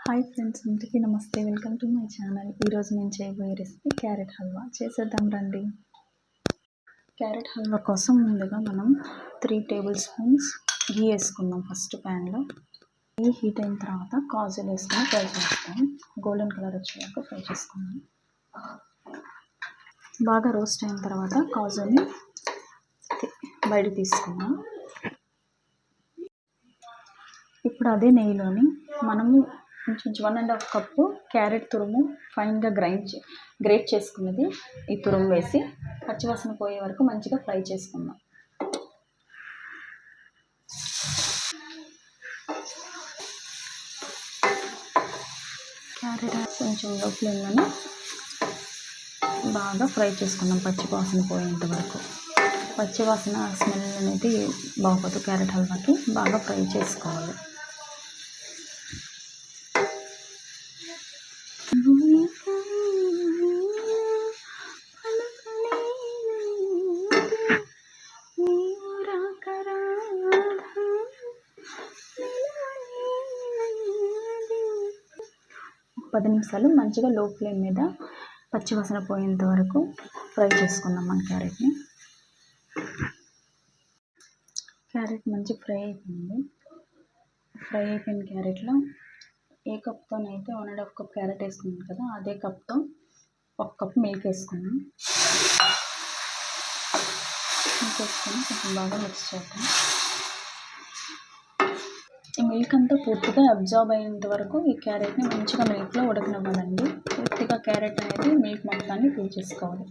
Hi friends, అందరికీ నమస్తే. Welcome to my channel. ఈరోజు నేను చేయబోయే రెసిపీ క్యారెట్ హల్వా. చేసేద్దాం రండి. క్యారెట్ హల్వా కోసం ముందుగా మనం 3 టేబుల్ స్పూన్స్ ఘీ వేసుకుందాం. ఫస్ట్ ప్యాన్లో ఘీ హీట్ అయిన తర్వాత కాజులు వేసుకొని ఫ్రై చేస్తాం. గోల్డెన్ కలర్ వచ్చేదాకా ఫ్రై చేసుకుందాం. బాగా రోస్ట్ అయిన తర్వాత కాజుని బయట తీసుకుందాం. ఇప్పుడు అదే నెయ్యిలోని మనము కొంచెం 1.5 కప్పు క్యారెట్ తురుము ఫైన్గా గ్రేట్ చేసుకున్నది ఈ తురుము వేసి పచ్చివాసన పోయే వరకు మంచిగా ఫ్రై చేసుకుందాం. క్యారెట్ కొంచెం లో ఫ్లేమ్లోనే బాగా ఫ్రై చేసుకుందాం పచ్చివాసన పోయేంత వరకు. పచ్చివాసన స్మెల్ అనేది బాగోదు. క్యారెట్ హల్వాకి బాగా ఫ్రై చేసుకోవాలి. ఒక 10 నిమిషాలు మంచిగా లో ఫ్లేమ్ మీద పచ్చివాసన పోయేంత వరకు ఫ్రై చేసుకుందాం మన క్యారెట్ని. క్యారెట్ మంచి ఫ్రై అయిపోయింది. ఫ్రై అయిపోయిన క్యారెట్లో ఏ కప్తోనైతే 1.5 కప్ క్యారెట్ వేసుకున్నాం కదా, అదే కప్తో 1 కప్ మిల్క్ వేసుకున్నాం. మిల్క్ వేసుకొని కొంచెం బాగా మిక్స్ చేద్దాం. ఈ మిల్క్ అంతా పూర్తిగా అబ్జార్బ్ అయ్యేంత వరకు ఈ క్యారెట్ని మంచిగా మిల్క్లో ఉడకనివ్వాలండి. పూర్తిగా క్యారెట్ అనేది మిల్క్ మొత్తాన్ని పీల్చేసుకోవాలి.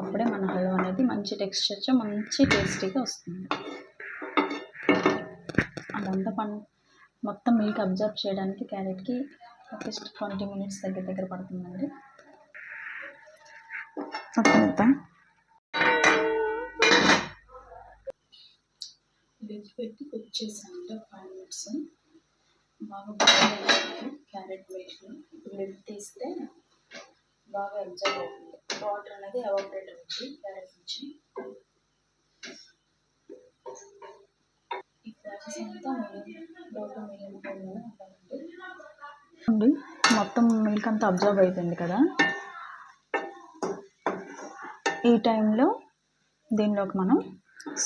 అప్పుడే మన హల్వా అనేది మంచి టెక్స్చర్తో మంచి టేస్టీగా వస్తుంది. అదంతా మొత్తం మిల్క్ అబ్జర్వ్ చేయడానికి క్యారెట్కి అట్లీస్ట్ 20 మినిట్స్ దగ్గర పడుతుందండి. లిడ్ పెట్టి కుక్ చేసామంటే 5 మినిట్స్ బాగా క్యారెట్ వేసి ఇప్పుడు లిడ్ తీస్తే బాగా అబ్జర్వ్ అవుతుంది. వాటర్ అనేది ఎవాపరేట్ అవుతుంది క్యారెట్ నుంచి. ఈ ప్రాసెస్ అంతా లోపల మీడియం ఫ్లేమ్లోనే ఉండాలండి. మొత్తం మిల్క్ అంతా అబ్జర్వ్ అయిపోయింది కదా, ఈ టైంలో దీనిలోకి మనం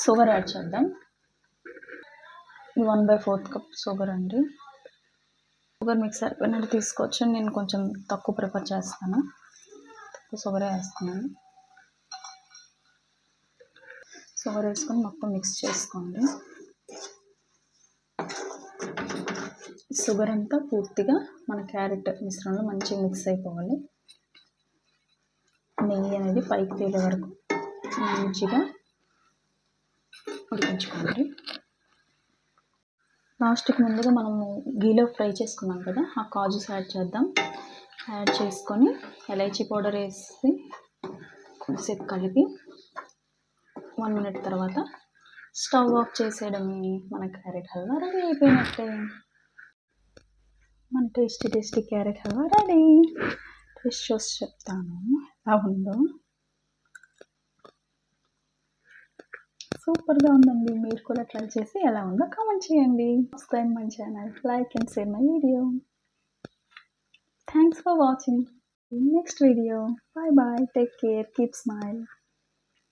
షుగర్ యాడ్ చేద్దాం. 1/4 కప్ షుగర్ అండి. షుగర్ మీకు సరిపోయినట్టు తీసుకోవచ్చు. నేను కొంచెం తక్కువ ప్రిఫర్ చేస్తాను, తక్కువ షుగరే వేస్తున్నాను. షుగర్ వేసుకొని మొత్తం మిక్స్ చేసుకోండి. షుగర్ అంతా పూర్తిగా మన క్యారెట్ మిశ్రమంలో మంచిగా మిక్స్ అయిపోవాలి. నెయ్యి అనేది పైకి తేలే వరకు మంచిగా ఉడికించుకోండి. లాస్ట్కి ముందుగా మనము ఘీలో ఫ్రై చేసుకున్నాం కదా, ఆ కాజుస్ యాడ్ చేద్దాం. యాడ్ చేసుకొని ఎలైచీ పౌడర్ వేసి కొంచెంసేపు కలిపి 1 మినిట్ తర్వాత స్టవ్ ఆఫ్ చేసేయడమే. మన క్యారెట్ హల్వా రెడీ అయిపోయినట్టే. మన tasty carrot halwa ready. Taste చూసి చెప్తాను ఎలా ఉందో. సూపర్గా ఉందండి. మీరు కూడా ట్రై చేసి ఎలా ఉందో కామెంట్ చేయండి. Subscribe my channel, like and share my video. Thanks for watching. Next video. Bye. Take care. Keep smile.